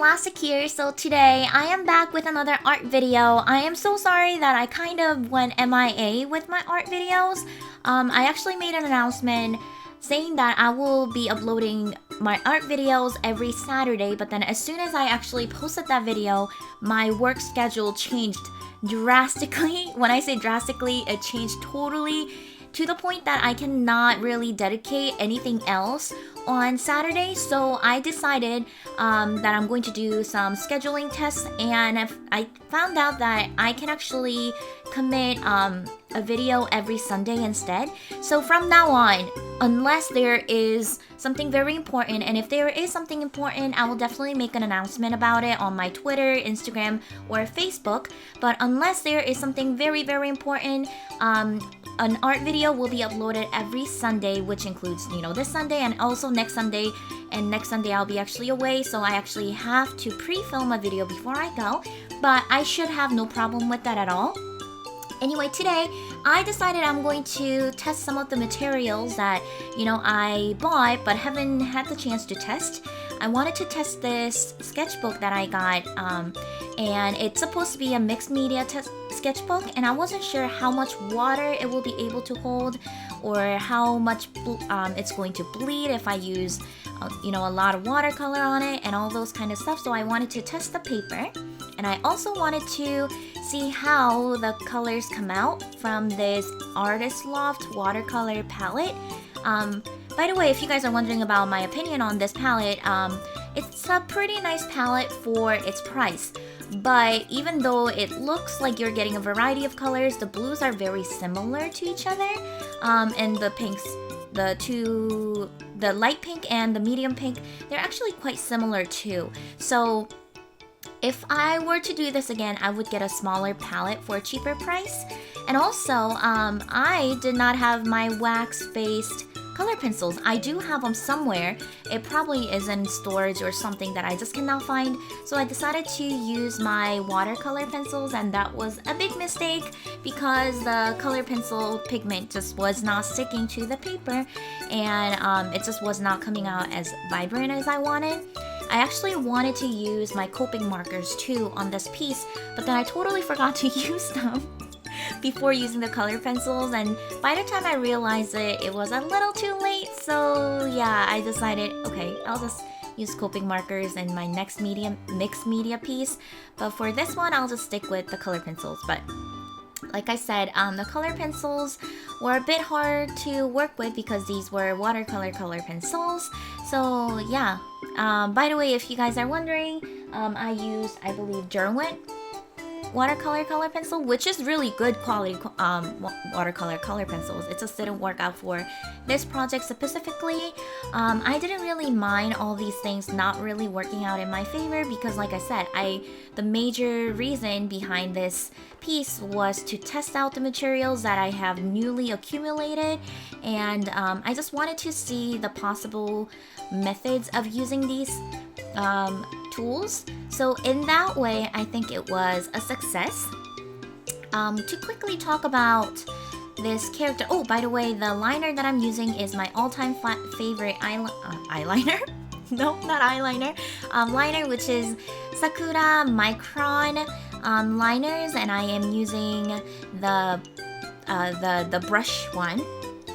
Lastic here. So today I am back with another art video. I am so sorry that I kind of went MIA with my art videos. I actually made an announcement saying that I will be uploading my art videos every Saturday, but then as soon as I actually posted that video, my work schedule changed drastically. When I say drastically, it changed totally to the point that I cannot really dedicate anything else on Saturday. So I decided that I'm going to do some scheduling tests, and I found out that I can actually commit a video every Sunday instead. So from now on, unless there is something very important, and if there is something important, I will definitely make an announcement about it on my Twitter, Instagram, or Facebook. But unless there is something very, very important, an art video will be uploaded every Sunday, which includes, this Sunday and also next Sunday. And next Sunday I'll be actually away, so I actually have to pre-film a video before I go. But I should have no problem with that at all. Anyway, today I decided I'm going to test some of the materials that, I bought but haven't had the chance to test. I wanted to test this sketchbook that I got, and it's supposed to be a mixed media sketchbook, and I wasn't sure how much water it will be able to hold or how much it's going to bleed if I use, a lot of watercolor on it and all those kind of stuff. So I wanted to test the paper, and I also wanted to see how the colors come out from this Artist Loft watercolor palette. By the way, if you guys are wondering about my opinion on this palette, it's a pretty nice palette for its price. But even though it looks like you're getting a variety of colors, the blues are very similar to each other. And the pinks, the light pink and the medium pink, they're actually quite similar too. So if I were to do this again, I would get a smaller palette for a cheaper price. And also, I did not have my wax-based color pencils. I do have them somewhere. It probably is in storage or something that I just cannot find. So I decided to use my watercolor pencils, and that was a big mistake because the color pencil pigment just was not sticking to the paper, and it just was not coming out as vibrant as I wanted. I actually wanted to use my coping markers too on this piece, but then I totally forgot to use them before using the color pencils, and by the time I realized it was a little too late. So yeah, I decided, okay, I'll just use coping markers in my next mixed media piece, but for this one I'll just stick with the color pencils. But like I said, the color pencils were a bit hard to work with because these were watercolor color pencils. So yeah, by the way, if you guys are wondering, I used, I believe, Derwent watercolor color pencil, which is really good quality watercolor color pencils. It just didn't work out for this project specifically. I didn't really mind all these things not really working out in my favor because, like I said, the major reason behind this piece was to test out the materials that I have newly accumulated, and I just wanted to see the possible methods of using these tools. So in that way, I think it was a success. To quickly talk about this character. Oh, by the way, the liner that I'm using is my all-time favorite eyeliner. No, not eyeliner. Liner, which is Sakura Micron liners, and I am using the brush one.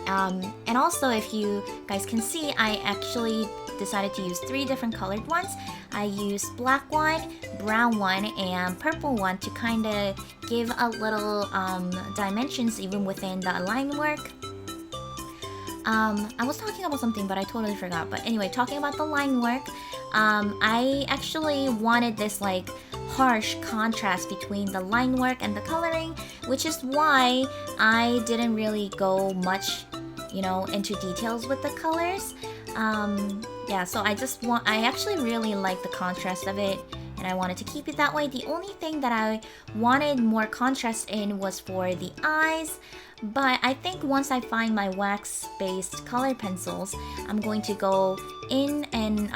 And also, if you guys can see, I actually decided to use 3 different colored ones. I used black one, brown one, and purple one to kind of give a little dimensions even within the line work. I was talking about something, but I totally forgot. But anyway, talking about the line work, I actually wanted this like harsh contrast between the line work and the coloring, which is why I didn't really go much, into details with the colors. Yeah, so I actually really like the contrast of it, and I wanted to keep it that way. The only thing that I wanted more contrast in was for the eyes, but I think once I find my wax-based color pencils, I'm going to go in and,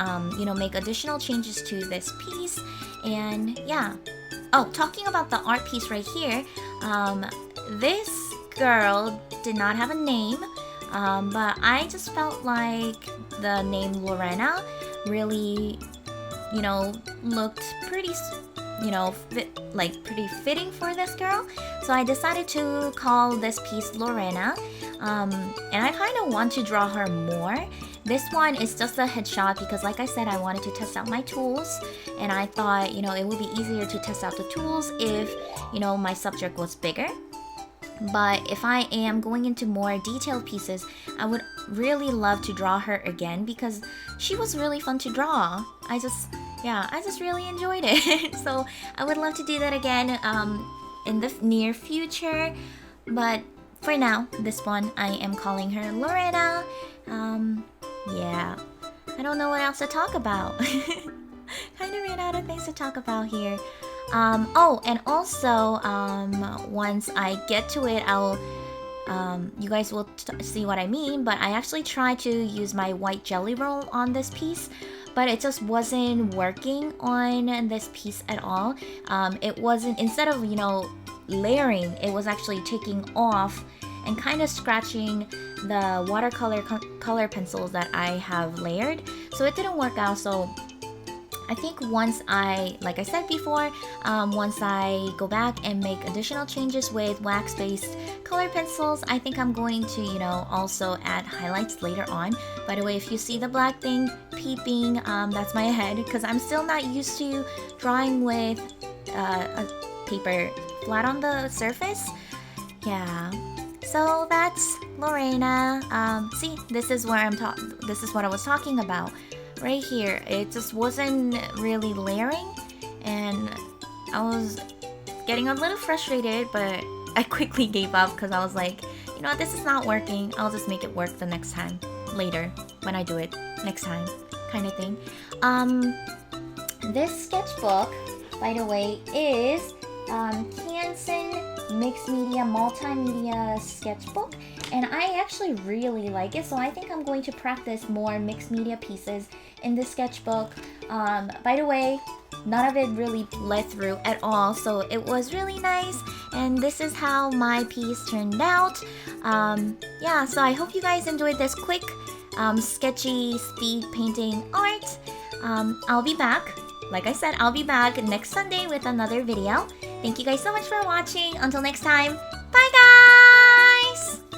make additional changes to this piece, and yeah. Oh, talking about the art piece right here, this girl did not have a name, but I just felt like the name Lorena really you know, looked pretty, you know, pretty fitting for this girl. So I decided to call this piece Lorena. And I kind of want to draw her more. This one is just a headshot because, like I said, I wanted to test out my tools, and I thought, you know, it would be easier to test out the tools if, you know, my subject was bigger. But if I am going into more detailed pieces, I would really love to draw her again because she was really fun to draw. I just really enjoyed it. So I would love to do that again in the near future. But for now, this one, I am calling her Lorena. Yeah, I don't know what else to talk about. Kind of ran out of things to talk about here. Oh, and also, once I get to it, you guys will see what I mean, but I actually tried to use my white jelly roll on this piece, but it just wasn't working on this piece at all. It wasn't, instead of, you know, layering, it was actually taking off and kind of scratching the watercolor color pencils that I have layered, so it didn't work out. So I think once like I said before, once I go back and make additional changes with wax-based color pencils, I think I'm going to, you know, also add highlights later on. By the way, if you see the black thing peeping, that's my head, because I'm still not used to drawing with a paper flat on the surface. Yeah. So that's Lorena. See, this is where this is what I was talking about. Right here, it just wasn't really layering, and I was getting a little frustrated, but I quickly gave up because I was like, you know, this is not working. I'll just make it work the next time, later, when I do it next time, kind of thing. This sketchbook, by the way, is Canson Mixed Media Multimedia Sketchbook, and I actually really like it, so I think I'm going to practice more mixed media pieces in this sketchbook. By the way, none of it really bled through at all, so it was really nice, and this is how my piece turned out. Yeah, so I hope you guys enjoyed this quick sketchy speed painting art. I'll be back. Like I said, I'll be back next Sunday with another video. Thank you guys so much for watching. Until next time, bye guys!